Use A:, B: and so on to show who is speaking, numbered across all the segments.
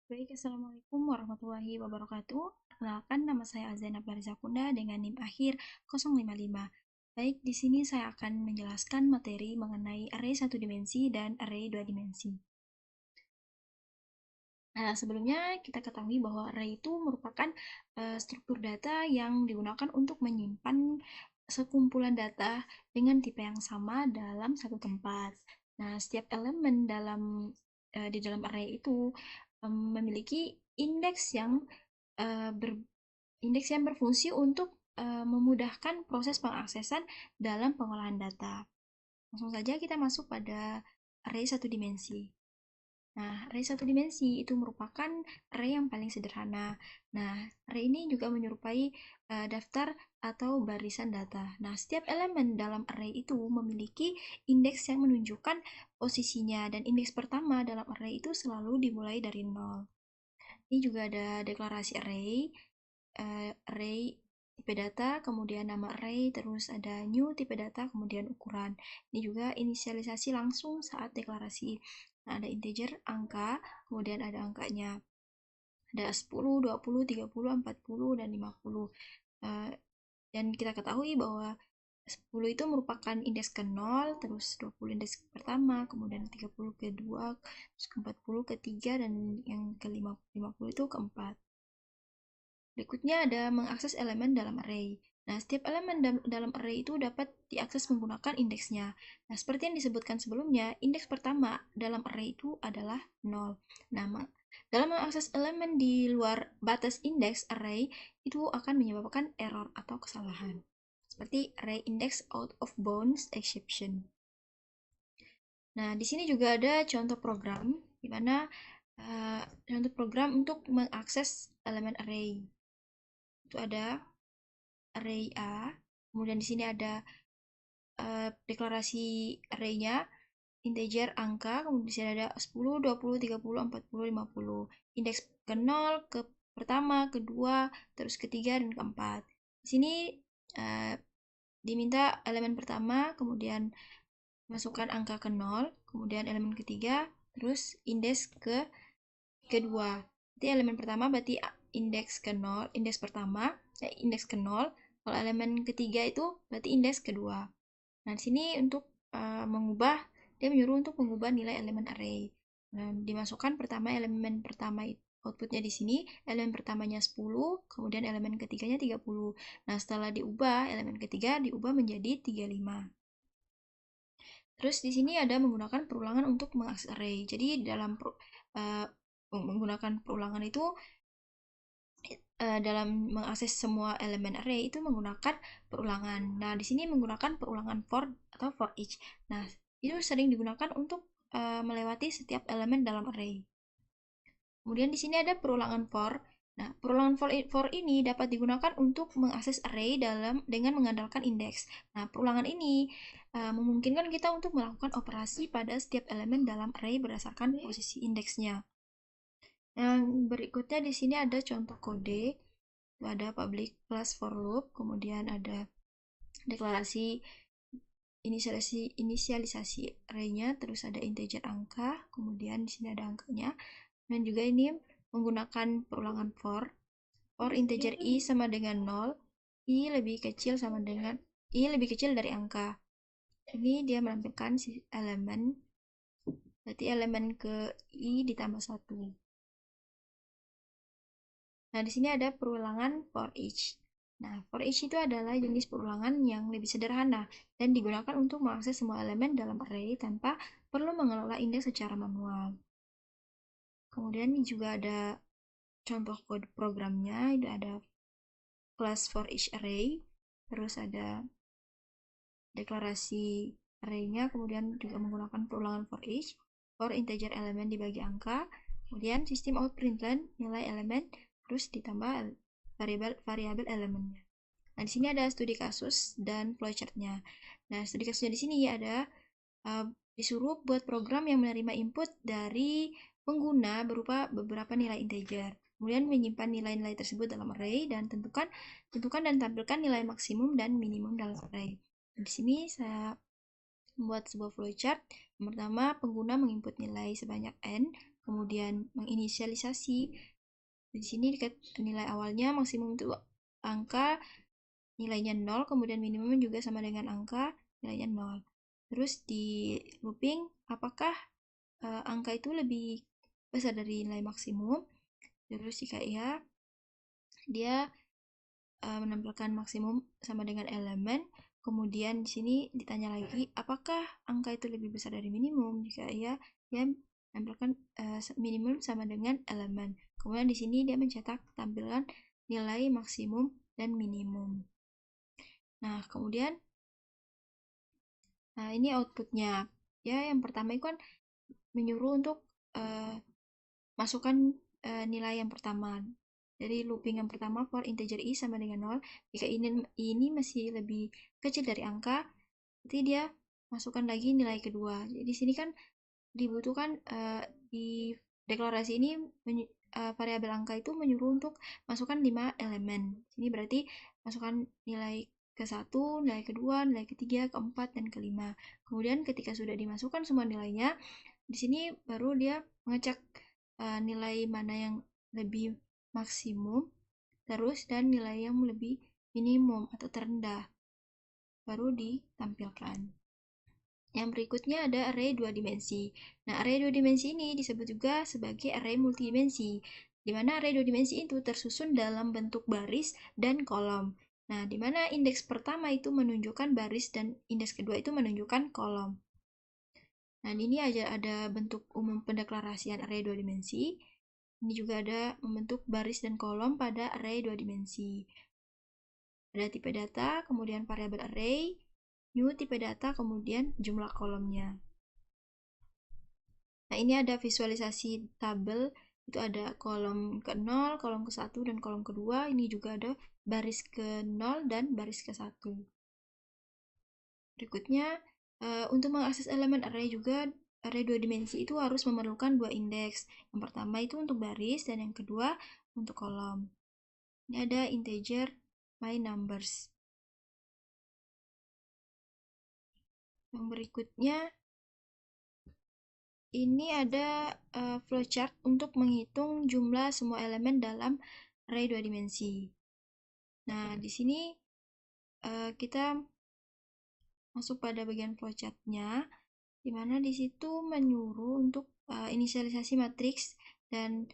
A: Baik, Assalamualaikum warahmatullahi wabarakatuh. Perkenalkan, nama saya Azana Barizakunda dengan NIM akhir 055. Baik, di sini saya akan menjelaskan materi mengenai array satu dimensi dan array dua dimensi. Nah, sebelumnya kita ketahui bahwa array itu merupakan struktur data yang digunakan untuk menyimpan sekumpulan data dengan tipe yang sama dalam satu tempat. Nah, setiap elemen di dalam array itu memiliki indeks yang uh, ber, indeks yang berfungsi untuk memudahkan proses pengaksesan dalam pengolahan data. Langsung saja kita masuk pada array satu dimensi. Nah, array satu dimensi itu merupakan array yang paling sederhana. Nah, array ini juga menyerupai daftar atau barisan data. Nah, setiap elemen dalam array itu memiliki indeks yang menunjukkan posisinya, dan indeks pertama dalam array itu selalu dimulai dari 0. Ini juga ada deklarasi array, array tipe data, kemudian nama array, terus ada new tipe data, kemudian ukuran. Ini juga inisialisasi langsung saat deklarasi. Nah, ada integer, angka, kemudian ada angkanya. Ada 10, 20, 30, 40, dan 50. Dan kita ketahui bahwa 10 itu merupakan indeks ke 0, terus 20 indeks pertama, kemudian 30 kedua, terus ke 40 ketiga, dan yang ke 50 itu keempat. Berikutnya ada mengakses elemen dalam array. Nah, setiap elemen dalam array itu dapat diakses menggunakan indeksnya. Nah, seperti yang disebutkan sebelumnya, indeks pertama dalam array itu adalah 0. Nah, dalam mengakses elemen di luar batas indeks array, itu akan menyebabkan error atau kesalahan. Seperti array index out of bounds exception. Nah, di sini juga ada contoh program, di mana contoh program untuk mengakses elemen array. Itu ada array A, kemudian di sini ada deklarasi array-nya, integer, angka, kemudian di sini ada 10, 20, 30, 40, 50. Indeks ke 0, ke pertama, kedua, terus ketiga, dan keempat. Di sini diminta elemen pertama, kemudian masukkan angka ke 0, kemudian elemen ketiga, terus indeks ke kedua. Jadi elemen pertama berarti indeks ke 0, indeks pertama, indeks ke 0. Kalau elemen ketiga itu berarti indeks kedua. Nah, di sini untuk dia menyuruh untuk mengubah nilai elemen array. Nah, dimasukkan pertama elemen pertama outputnya di sini, elemen pertamanya 10, kemudian elemen ketiganya 30. Nah, setelah diubah, elemen ketiga diubah menjadi 35. Terus di sini ada menggunakan perulangan untuk mengakses array. Jadi dalam menggunakan perulangan itu dalam mengakses semua elemen array itu menggunakan perulangan. Nah, di sini menggunakan perulangan for atau for each. Nah, itu sering digunakan untuk melewati setiap elemen dalam array. Kemudian di sini ada perulangan for. Nah, perulangan for ini dapat digunakan untuk mengakses array dengan mengandalkan indeks. Nah, perulangan ini memungkinkan kita untuk melakukan operasi pada setiap elemen dalam array berdasarkan posisi indeksnya. Yang berikutnya di sini ada contoh kode. Ada public class for loop, kemudian ada deklarasi inisialisasi array-nya, terus ada integer angka, kemudian di sini ada angkanya. Dan juga ini menggunakan perulangan for integer i sama dengan 0, i lebih kecil dari angka. Ini dia menampilkan elemen, berarti elemen ke i ditambah 1. Nah, di sini ada perulangan for each. Nah, for each itu adalah jenis perulangan yang lebih sederhana dan digunakan untuk mengakses semua elemen dalam array tanpa perlu mengelola indeks secara manual. Kemudian juga ada contoh kode programnya, itu ada class for each array, terus ada deklarasi array-nya, kemudian juga menggunakan perulangan for each, for integer elemen dibagi angka, kemudian sistem out println nilai elemen, terus ditambah variabel elemennya. Nah, di sini ada studi kasus dan flowchart-nya. Nah, studi kasusnya di sini ada disuruh buat program yang menerima input dari pengguna berupa beberapa nilai integer. Kemudian menyimpan nilai-nilai tersebut dalam array dan tentukan dan tampilkan nilai maksimum dan minimum dalam array. Nah, di sini saya membuat sebuah flowchart Yang pertama, pengguna menginput nilai sebanyak n, kemudian menginisialisasi. Di sini nilai awalnya maksimum itu angka nilainya 0, kemudian minimum juga sama dengan angka nilainya 0. Terus di looping, apakah angka itu lebih besar dari nilai maksimum? Terus jika iya, dia menampilkan maksimum sama dengan elemen. Kemudian di sini ditanya lagi, apakah angka itu lebih besar dari minimum? Jika iya, dia menampilkan minimum sama dengan elemen. Kemudian di sini dia mencetak tampilan nilai maksimum dan minimum. Nah, kemudian ini outputnya. Ya, yang pertama itu kan menyuruh untuk masukkan nilai yang pertama. Jadi looping yang pertama for integer i sama dengan 0. Jika ini masih lebih kecil dari angka, berarti dia masukkan lagi nilai kedua. Jadi di sini kan dibutuhkan di deklarasi ini variabel angka itu menyuruh untuk masukkan 5 elemen. Ini berarti masukkan nilai ke-1, nilai kedua, nilai ketiga, keempat, dan kelima. Kemudian ketika sudah dimasukkan semua nilainya, di sini baru dia mengecek nilai mana yang lebih maksimum, terus dan nilai yang lebih minimum atau terendah, baru ditampilkan. Yang berikutnya ada array 2 dimensi. Nah, array 2 dimensi ini disebut juga sebagai array multidimensi, di mana array 2 dimensi itu tersusun dalam bentuk baris dan kolom. Nah, di mana indeks pertama itu menunjukkan baris dan indeks kedua itu menunjukkan kolom. Nah, ini ada bentuk umum pendeklarasian array 2 dimensi. Ini juga ada membentuk baris dan kolom pada array 2 dimensi. Ada tipe data, kemudian variabel array, new tipe data, kemudian jumlah kolomnya. Nah, ini ada visualisasi tabel, itu ada kolom ke-0, kolom ke-1, dan kolom ke-2. Ini juga ada baris ke-0 dan baris ke-1. Berikutnya, untuk mengakses elemen array juga, array 2 dimensi itu harus memerlukan 2 indeks. Yang pertama itu untuk baris, dan yang kedua untuk kolom. Ini ada integer my numbers. Yang berikutnya, ini ada flowchart untuk menghitung jumlah semua elemen dalam array 2 dimensi. Nah, di sini kita masuk pada bagian flowchart-nya, di mana di situ menyuruh untuk inisialisasi matriks dan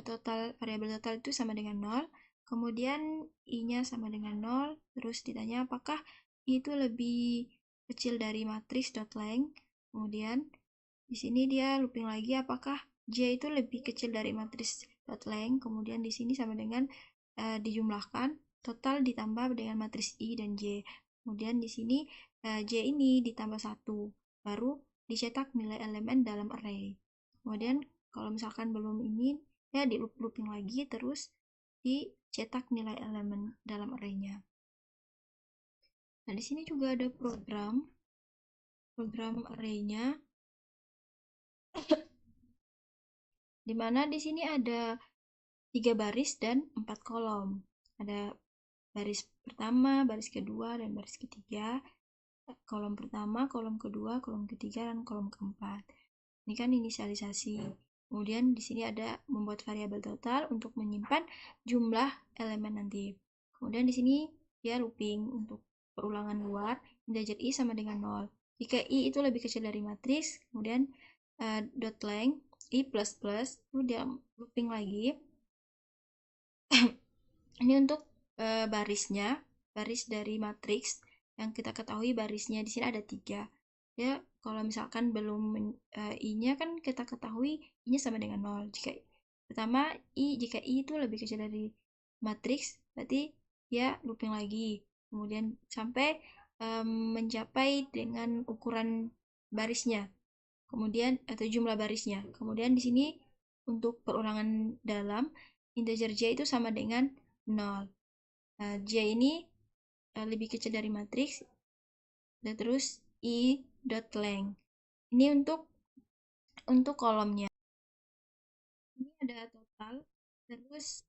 A: total variabel total itu sama dengan 0. Kemudian i-nya sama dengan 0. Terus ditanya apakah i itu lebih kecil dari matriks dot length. Kemudian di sini dia looping lagi apakah j itu lebih kecil dari matriks dot length. Kemudian di sini sama dengan dijumlahkan total ditambah dengan matriks i dan j. Kemudian di sini j ini ditambah 1, baru dicetak nilai elemen dalam array. Kemudian kalau misalkan belum ini, ya di looping lagi terus dicetak nilai elemen dalam array-nya. Nah, di sini juga ada program array-nya, di mana di sini ada 3 baris dan 4 kolom. Ada baris pertama, baris kedua, dan baris ketiga. Kolom pertama, kolom kedua, kolom ketiga, dan kolom keempat. Ini kan inisialisasi. Kemudian di sini ada membuat variabel total untuk menyimpan jumlah elemen nanti. Kemudian di sini dia looping untuk perulangan luar, integer i sama dengan 0. Jika i itu lebih kecil dari matriks, kemudian dot length i plus plus, itu dia looping lagi. Ini untuk barisnya, baris dari matriks yang kita ketahui barisnya di sini ada 3. Ya, kalau misalkan belum i-nya kan kita ketahui i-nya sama dengan 0. Pertama jika i itu lebih kecil dari matriks, berarti ya looping lagi. Kemudian sampai mencapai dengan ukuran barisnya. Kemudian atau jumlah barisnya. Kemudian di sini untuk perulangan dalam integer j itu sama dengan 0. Nah, j ini lebih kecil dari matriks, dan terus i dot length. Ini untuk kolomnya. Ini ada total, terus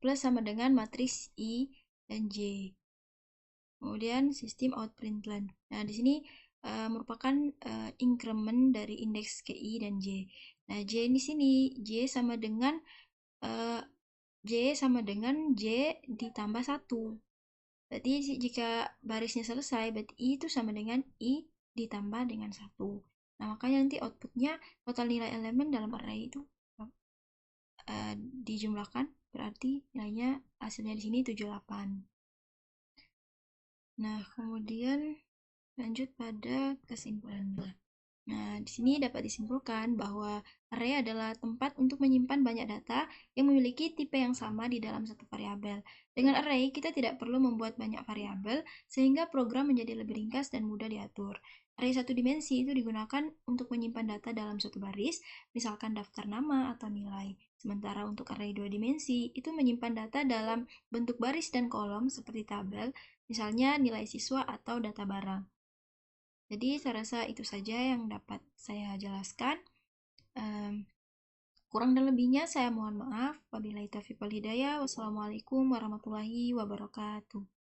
A: plus sama dengan matriks i dan j. Kemudian sistem out println. Nah, di sini merupakan increment dari indeks KI dan J. Nah, J di sini, eh, J sama dengan J ditambah 1. Berarti jika barisnya selesai, berarti I itu sama dengan I ditambah dengan 1. Nah, makanya nanti outputnya total nilai elemen dalam array itu dijumlahkan, berarti nilainya hasilnya di sini 78. Nah, kemudian lanjut pada kesimpulannya. Nah, di sini dapat disimpulkan bahwa array adalah tempat untuk menyimpan banyak data yang memiliki tipe yang sama di dalam satu variabel. Dengan array, kita tidak perlu membuat banyak variabel, sehingga program menjadi lebih ringkas dan mudah diatur. Array satu dimensi itu digunakan untuk menyimpan data dalam suatu baris, misalkan daftar nama atau nilai. Sementara untuk array dua dimensi, itu menyimpan data dalam bentuk baris dan kolom seperti tabel, misalnya nilai siswa atau data barang. Jadi saya rasa itu saja yang dapat saya jelaskan. Kurang dan lebihnya saya mohon maaf. Wabillahi taufiq wal hidayah. Wassalamualaikum warahmatullahi wabarakatuh.